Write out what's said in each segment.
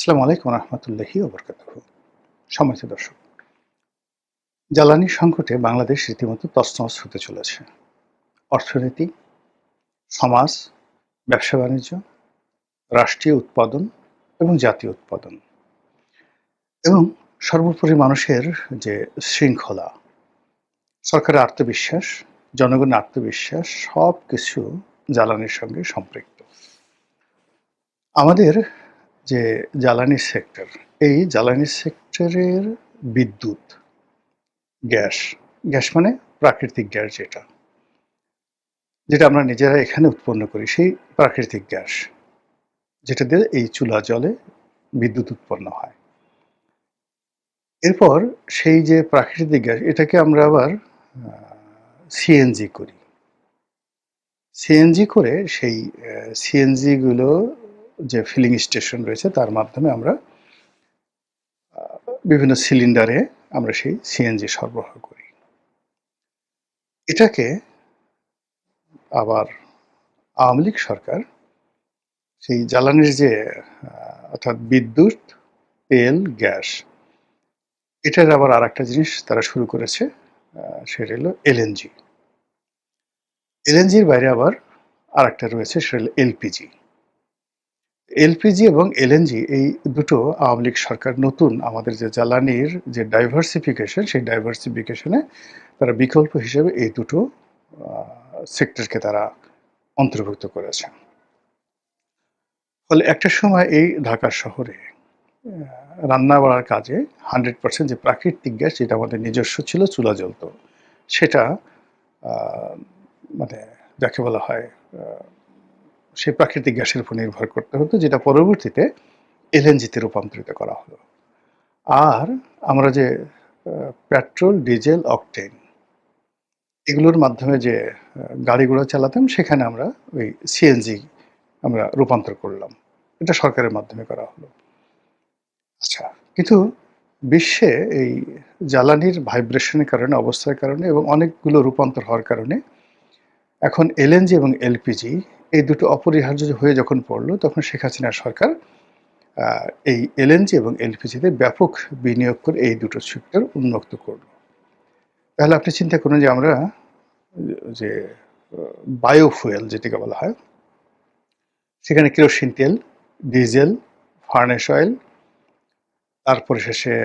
আসসালামু আলাইকুম রহমতুল্লাহি ওবরকাতুহু। সম্মানিত দর্শক, জ্বালানি সংকটে বাংলাদেশ রীতিমতো তছনছ হতে চলেছে। অর্থনীতি, সমাজ, ব্যবসা-বাণিজ্য, রাষ্ট্রীয় উৎপাদন এবং জাতীয় উৎপাদন এবং সর্বোপরি মানুষের যে শৃঙ্খলা, সরকারের আত্মবিশ্বাস, জনগণের আত্মবিশ্বাস সবকিছু জ্বালানির সঙ্গে সম্পৃক্ত। আমাদের যে জ্বালানি সেক্টর, এই জ্বালানি সেক্টরের বিদ্যুৎ, গ্যাস, গ্যাস মানে প্রাকৃতিক গ্যাস যেটা আমরা নিজেরা এখানে উৎপন্ন করি, সেই প্রাকৃতিক গ্যাস যেটা দিয়ে এই চুলা জ্বলে বিদ্যুৎ উৎপন্ন হয়। এরপর সেই যে প্রাকৃতিক গ্যাস এটাকে আমরা আবার সিএনজি করি। সিএনজি করে সেই সিএনজি গুলো যে ফিলিং স্টেশন রয়েছে তার মাধ্যমে আমরা বিভিন্ন সিলিন্ডারে আমরা সেই সিএনজি সরবরাহ করি। এটাকে আবার আওয়ামী লীগ সরকার সেই জ্বালানির যে অর্থাৎ বিদ্যুৎ, তেল, গ্যাস, এটার আবার আরেকটা জিনিস তারা শুরু করেছে, সেটা হলো এলএনজি। এলএনজির বাইরে আবার আরেকটা রয়েছে, সেটা হলো এলপিজি। এলপিজি এবং এলএনজি এই দুটো আওয়ামী লীগ সরকার নতুন আমাদের যে জ্বালানির যে ডাইভার্সিফিকেশন, সেই ডাইভার্সিফিকেশনে তারা বিকল্প হিসেবে এই দুটো সেক্টরকে তারা অন্তর্ভুক্ত করেছে। ফলে একটা সময় এই ঢাকা শহরে রান্না বাড়ার কাজে 100% যে প্রাকৃতিক গ্যাস যেটা আমাদের নিজস্ব ছিল, চুলা জ্বলত, সেটা মানে যাকে বলা হয় সেই প্রাকৃতিক গ্যাসের উপর নির্ভর করতে হতো, যেটা পরবর্তীতে এলএনজিতে রূপান্তরিত করা হলো। আর আমরা যে পেট্রোল, ডিজেল, অকটেন এগুলোর মাধ্যমে যে গাড়ি ঘোড়া চালাতাম, সেখানে আমরা ওই সিএনজি আমরা রূপান্তর করলাম। এটা সরকারের মাধ্যমে করা হলো। আচ্ছা, কিন্তু বিশ্বে এই জ্বালানির ভাইব্রেশনের কারণে, অবস্থার কারণে এবং অনেকগুলো রূপান্তর হওয়ার কারণে এখন এলএনজি এবং এলপিজি এই দুটো অপরিহার্য হয়ে যখন পড়লো, তখন শেখ হাসিনার সরকার এই এলএনজি এবং এলপিজিতে ব্যাপক বিনিয়োগ করে এই দুটো সেক্টর উন্মুক্ত করলো। তাহলে আপনি চিন্তা করুন যে আমরা যে বায়োফুয়েল যেটাকে বলা হয়, সেখানে কেরোসিন তেল, ডিজেল, ফার্নেস অয়েল, তারপরে শেষে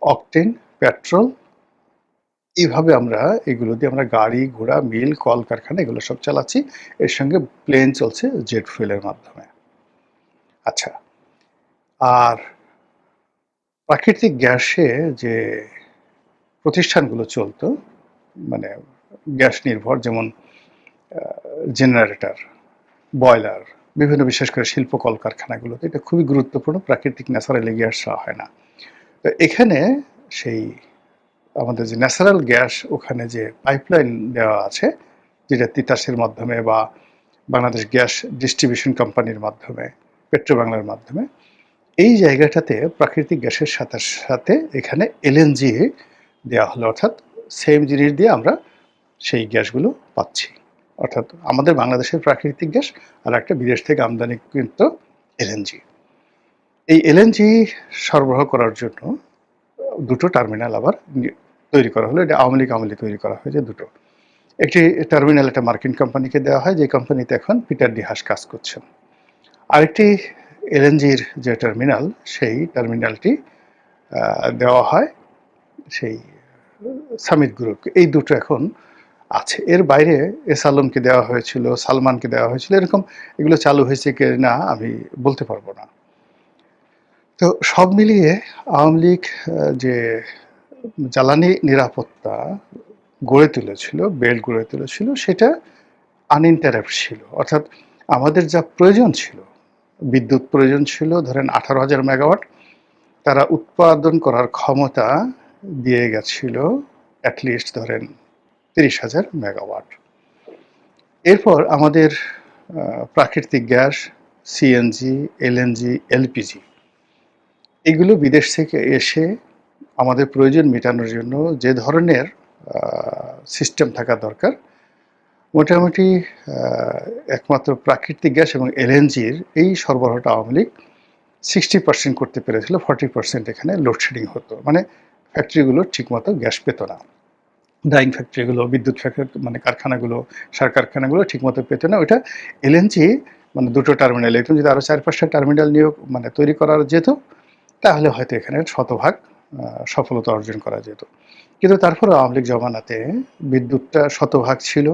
অকটেন, পেট্রোল, এইভাবে আমরা এগুলো দিয়ে আমরা গাড়ি ঘোড়া, মিল, কলকারখানা এগুলো সব চালাচ্ছি। এর সঙ্গে প্লেন চলছে জেট ফুয়েলের মাধ্যমে। আচ্ছা, আর প্রাকৃতিক গ্যাসে যে প্রতিষ্ঠানগুলো চলতো, মানে গ্যাস নির্ভর, যেমন জেনারেটর, বয়লার, বিভিন্ন বিশেষ করে শিল্প কলকারখানাগুলোতে এটা খুবই গুরুত্বপূর্ণ, প্রাকৃতিক ন্যাচারালি গ্যাস দেওয়া হয় না। তো এখানে সেই আমাদের যে ন্যাচারাল গ্যাস, ওখানে যে পাইপলাইন দেওয়া আছে, যেটা তিতাসের মাধ্যমে বা বাংলাদেশ গ্যাস ডিস্ট্রিবিউশন কোম্পানির মাধ্যমে, পেট্রো বাংলার মাধ্যমে, এই জায়গাটাতে প্রাকৃতিক গ্যাসের সাথে সাথে এখানে এলএনজি দেওয়া হলো। অর্থাৎ সেম জিনিস দিয়ে আমরা সেই গ্যাসগুলো পাচ্ছি। অর্থাৎ আমাদের বাংলাদেশের প্রাকৃতিক গ্যাস আর একটা বিদেশ থেকে আমদানিকৃত এলএনজি। এই এলএনজি সরবরাহ করার জন্য দুটো টার্মিনাল আবার তৈরি করা হলো। এটা আওয়ামী লীগ তৈরি করা হয়েছে দুটো। একটি টার্মিনাল একটা মার্কিন কোম্পানিকে দেওয়া হয়, যে কোম্পানিতে এখন পিটার ডি হাস কাজ করছেন। আরেকটি এলএনজির যে টার্মিনাল, সেই টার্মিনালটি দেওয়া হয় সেই সামিট গ্রুপকে। এই দুটো এখন আছে। এর বাইরে এস আলমকে দেওয়া হয়েছিল, সালমানকে দেওয়া হয়েছিল, এরকম এগুলো চালু হয়েছে কি না আমি বলতে পারবো না। তো সব মিলিয়ে আওয়ামী লীগ যে জ্বালানি নিরাপত্তা গড়ে তুলেছিল, বেল্ট গড়ে তুলেছিল, সেটা আনইন্টারাপ্ট ছিল। অর্থাৎ আমাদের যা প্রয়োজন ছিল, বিদ্যুৎ প্রয়োজন ছিল ধরেন 18,000 মেগাওয়াট, তারা উৎপাদন করার ক্ষমতা দিয়ে গেছিল অ্যাটলিস্ট ধরেন 30,000 মেগাওয়াট। এরপর আমাদের প্রাকৃতিক গ্যাস, সিএনজি, এলএনজি, এলপিজি এগুলো বিদেশ থেকে এসে আমাদের প্রয়োজন মেটানোর জন্য যে ধরনের সিস্টেম থাকা দরকার, মোটামুটি একমাত্র প্রাকৃতিক গ্যাস এবং এলএনজির এই সরবরাহটা আওয়ামী লীগ 60% করতে পেরেছিল, 40% এখানে লোডশেডিং হতো, মানে ফ্যাক্টরিগুলো ঠিকমতো গ্যাস পেত না, ডাইং ফ্যাক্টরিগুলো, বিদ্যুৎ ফ্যাক্টরি মানে কারখানাগুলো, সার কারখানাগুলো ঠিকমতো পেত না। ওইটা এলএনজি মানে দুটো টার্মিনাল, এরকম যদি আরও 4-5টা টার্মিনাল নিয়োগ মানে তৈরি করা যেত, তাহলে হয়তো এখানে শতভাগ সফলতা অর্জন করা যেত। কিন্তু তারপরে আওয়ামী লীগ জমানাতে বিদ্যুৎটা শতভাগ ছিল,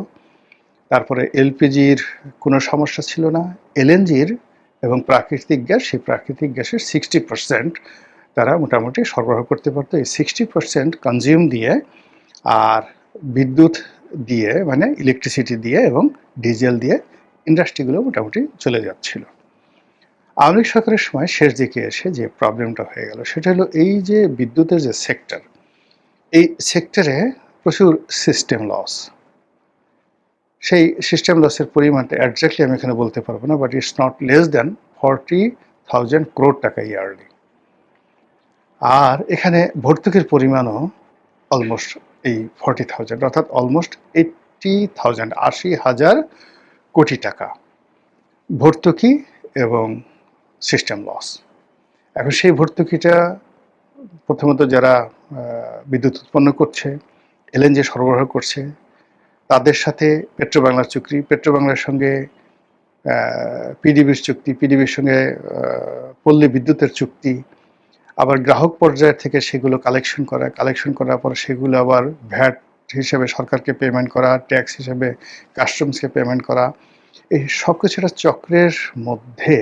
তারপরে এলপিজির কোনো সমস্যা ছিল না, এলএনজির এবং প্রাকৃতিক গ্যাস, সেই প্রাকৃতিক গ্যাসের 60% তারা মোটামুটি সরবরাহ করতে পারতো। এই 60% কনজিউম দিয়ে আর বিদ্যুৎ দিয়ে মানে ইলেকট্রিসিটি দিয়ে এবং ডিজেল দিয়ে ইন্ডাস্ট্রিগুলো মোটামুটি চলে যাচ্ছিল। আওয়ামী লীগ সরকারের সময় শেষ দিকে এসে যে প্রবলেমটা হয়ে গেল সেটা হলো এই যে বিদ্যুতের যে সেক্টর, এই সেক্টরে প্রচুর সিস্টেম লস। সেই সিস্টেম লসের পরিমাণটা একজাক্টলি আমি এখানে বলতে পারবো না, but it's not less than 40,000 crore টাকা ইয়ারলি। আর এখানে ভর্তুকির পরিমাণও অলমোস্ট এই 40,000, অর্থাৎ অলমোস্ট 80,000, 80,000 কোটি টাকা ভর্তুকি এবং সিস্টেম লস। এখন সেই ভর্তুকিটা প্রথমত যারা বিদ্যুৎ উৎপন্ন করছে, এলএনজি সরবরাহ করছে, তাদের সাথে পেট্রোবাংলার চুক্তি, পেট্রোবাংলার সঙ্গে পিডিবির চুক্তি, পিডিবির সঙ্গে পল্লী বিদ্যুতের চুক্তি, আবার গ্রাহক পর্যায় থেকে সেগুলো কালেকশন করা, কালেকশন করার পর সেগুলো আবার ভ্যাট হিসেবে সরকারকে পেমেন্ট করা, ট্যাক্স হিসেবে কাস্টমসকে পেমেন্ট করা, এই সব কিছুটা চক্রের মধ্যে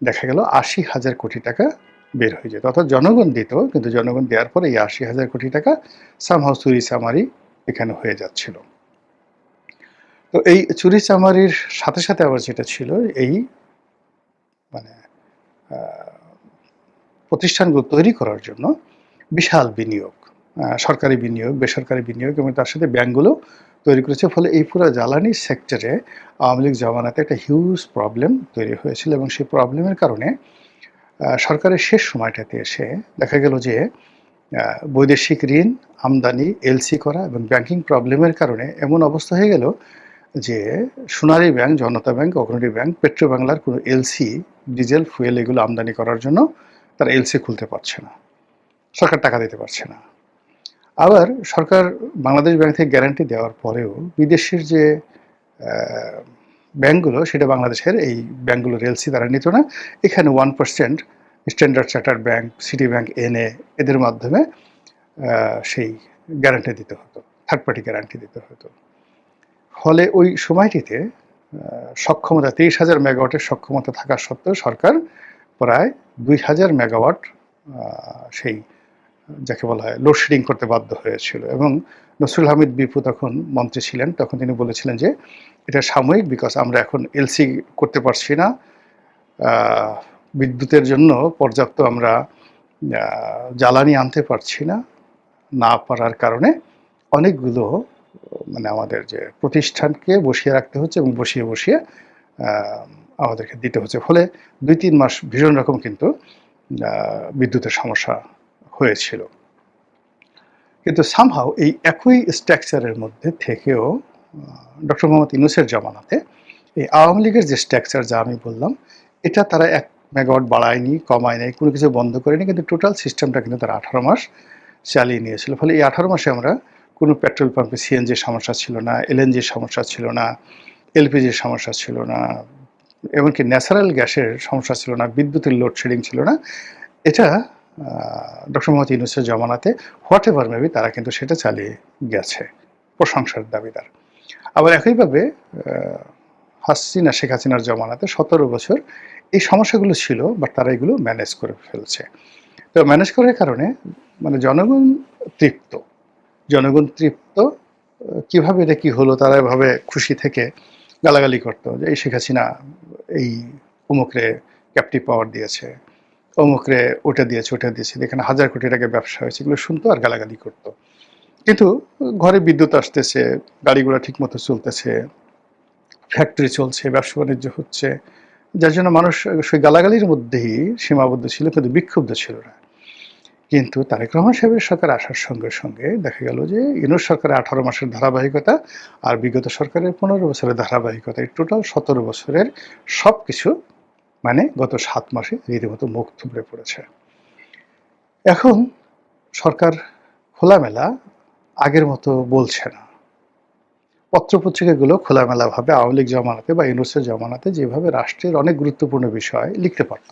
দেখা গেল 80,000 কোটি টাকা বের হয়ে যেত। অর্থাৎ জনগণ দিত, কিন্তু জনগণ দেওয়ার পরে এই 80,000 কোটি টাকা সামহাউ চুরি চামারি এখানে হয়ে যাচ্ছিল। তো এই চুরি চামারির সাথে সাথে আবার যেটা ছিল, এই মানে প্রতিষ্ঠানগুলো তৈরি করার জন্য বিশাল বিনিয়োগ, সরকারি বিনিয়োগ, বেসরকারি বিনিয়োগ এবং তার সাথে ব্যাংকগুলো তৈরি করেছে। ফলে এই পুরো জ্বালানি সেক্টরে আওয়ামী লীগ জমানাতে একটা হিউজ প্রবলেম তৈরি হয়েছিল এবং সেই প্রবলেমের কারণে সরকারের শেষ সময়টাতে এসে দেখা গেল যে বৈদেশিক ঋণ, আমদানি, এলসি করা এবং ব্যাংকিং প্রবলেমের কারণে এমন অবস্থা হয়ে গেল যে সোনালী ব্যাংক, জনতা ব্যাংক, অগ্রণী ব্যাংক, পেট্রোবাংলার কোনো এলসি, ডিজেল, ফুয়েল এগুলো আমদানি করার জন্য তারা এলসি খুলতে পারছে না, সরকার টাকা দিতে পারছে না। আবার সরকার বাংলাদেশ ব্যাংক থেকে গ্যারান্টি দেওয়ার পরেও বিদেশের যে ব্যাংকগুলো, সেটা বাংলাদেশের এই ব্যাংকগুলোর এলসি তারা নিত না। এখানে 1% Standard Chartered bank, Citi bank, NA এদের মাধ্যমে সেই গ্যারান্টি দিতে হতো, থার্ড পার্টি গ্যারান্টি দিতে হতো। ফলে ওই সময়টিতে সক্ষমতা 23,000 মেগাওয়াটের সক্ষমতা থাকা সত্ত্বেও সরকার প্রায় 2,000 মেগাওয়াট সেই যাকে বলা হয় লোডশেডিং করতে বাধ্য হয়েছিল। এবং নসরুল হামিদ বিপু তখন মন্ত্রী ছিলেন, তখন তিনি বলেছিলেন যে এটা সাময়িক, বিকজ আমরা এখন এলসি করতে পারছি না, বিদ্যুতের জন্য পর্যাপ্ত আমরা জ্বালানি আনতে পারছি না, না পারার কারণে অনেকগুলো মানে আমাদের যে প্রতিষ্ঠানকে বসিয়ে রাখতে হচ্ছে এবং বসিয়ে বসিয়ে আমাদেরকে দিতে হচ্ছে। ফলে 2-3 মাস ভীষণ রকম কিন্তু বিদ্যুতের সমস্যা হয়েছিল। কিন্তু সামহাউ এই একই স্ট্রাকচারের মধ্যে থেকেও ডক্টর মোহাম্মদ ইউনূসের জামানাতে এই আওয়ামী লীগের যে স্ট্রাকচার যা আমি বললাম, এটা তারা 1 মেগাওয়াট বাড়ায়নি, কমায় নাই, কোনো কিছু বন্ধ করেনি, কিন্তু টোটাল সিস্টেমটা কিন্তু তারা 18 মাস চালিয়ে নিয়েছিল। ফলে এই 18 মাসে আমরা কোনো পেট্রোল পাম্পে সিএনজির সমস্যা ছিল না, এলএনজির সমস্যা ছিল না, এলপিজির সমস্যা ছিল না, এমনকি ন্যাচারাল গ্যাসের সমস্যা ছিল না, বিদ্যুতের লোডশেডিং ছিল না। এটা ডক্টর মোহাম্মদ ইউনূসের জমানাতে হোয়াট এভার মেবি তারা কিন্তু সেটা চালিয়ে গেছে, প্রশংসার দাবিদার। আবার একইভাবে হাসিনা, শেখ হাসিনার জমানাতে 17 বছর এই সমস্যাগুলো ছিল, বাট তারা এগুলো ম্যানেজ করে ফেলছে। তো ম্যানেজ করার কারণে মানে জনগণ তৃপ্ত। জনগণ তৃপ্ত কীভাবে, এটা কী হলো, তারা এভাবে খুশি থেকে গালাগালি করতো যে এই শেখ হাসিনা এই অমুকরে ক্যাপটিভ পাওয়ার দিয়েছে, অমুকরে ওটা দিয়েছে, ওটা দিয়েছে, এখানে 1,000 কোটি টাকা ব্যবসা হয়েছে, এগুলো শুনতো আর গালাগালি করতো। কিন্তু ঘরে বিদ্যুৎ আসতেছে, গাড়িগুলো ঠিকমতো চলতেছে, ফ্যাক্টরি চলছে, ব্যবসা বাণিজ্য হচ্ছে, যার জন্য মানুষ সেই গালাগালির মধ্যেই সীমাবদ্ধ ছিল, কিন্তু বিক্ষুব্ধ ছিল না। কিন্তু তারেক রহমান সাহেবের সরকার আসার সঙ্গে সঙ্গে দেখা গেল যে ইউনূস সরকারের 18 মাসের ধারাবাহিকতা আর বিগত সরকারের 15 বছরের ধারাবাহিকতা, এই টোটাল 17 বছরের সব কিছু মানে গত ৭ মাসে রীতিমতো মুখ থুবড়ে পড়েছে। এখন সরকার খোলামেলা আগের মতো বলছে না। পত্রপত্রিকাগুলো খোলামেলাভাবে আওয়ামী লীগ জমানাতে বা ইউনূসের জমানাতে যেভাবে রাষ্ট্রের অনেক গুরুত্বপূর্ণ বিষয় লিখতে পারত।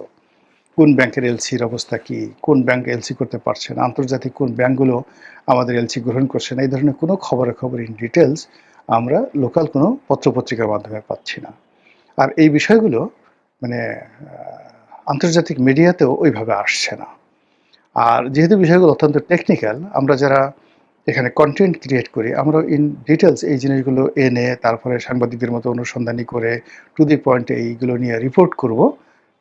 কোন ব্যাংকের এলসির অবস্থা কি, কোন ব্যাংক এলসি করতে পারছে না, আন্তর্জাতিক কোন ব্যাংকগুলো আমাদের এলসি গ্রহণ করছে না, এই ধরনের কোনো খবরাখবর ইন ডিটেলস আমরা লোকাল কোনো পত্রপত্রিকার মাধ্যমে পাচ্ছি না। আর এই বিষয়গুলো মানে আন্তর্জাতিক মিডিয়াতেও ওইভাবে আসছে না। আর যেহেতু বিষয়গুলো অত্যন্ত টেকনিক্যাল, আমরা যারা এখানে কন্টেন্ট ক্রিয়েট করি, আমরা ইন ডিটেলস এই জিনিসগুলো এনে তারপরে সাংবাদিকদের মতো অনুসন্ধানী করে টু দি পয়েন্ট এইগুলো নিয়ে রিপোর্ট করব,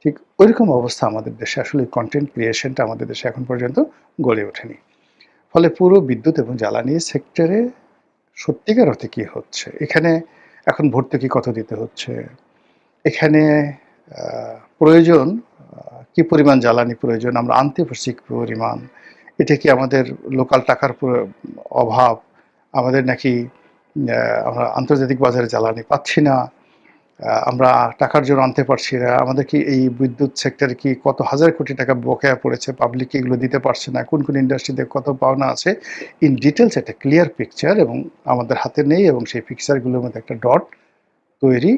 ঠিক ওইরকম অবস্থা আমাদের দেশে আসলে কন্টেন্ট ক্রিয়েশনটা আমাদের দেশে এখন পর্যন্ত গড়ে ওঠেনি। ফলে পুরো বিদ্যুৎ এবং জ্বালানি সেক্টরে সত্যিকার অর্থে কী হচ্ছে, এখানে এখন ভর্তুকি কত দিতে হচ্ছে, এখানে প্রয়োজন কি পরিমাণ জ্বালানি প্রয়োজন, আমরা আনতে পারছি কি পরিমাণ, এটা কি আমাদের লোকাল টাকার অভাব, আমাদের নাকি আমরা আন্তর্জাতিক বাজারে জ্বালানি পাচ্ছি না, আমরা টাকার জন্য আনতে পারছি না, আমাদের কি এই বিদ্যুৎ সেক্টরে কি কত হাজার কোটি টাকা বকেয়া পড়েছে, পাবলিক এগুলো দিতে পারছে না, কোন কোন ইন্ডাস্ট্রিতে কত পাওনা আছে, ইন ডিটেলস একটা ক্লিয়ার পিকচার এবং আমাদের হাতে নেই, এবং সেই পিকচারগুলোর মধ্যে একটা ডট তৈরি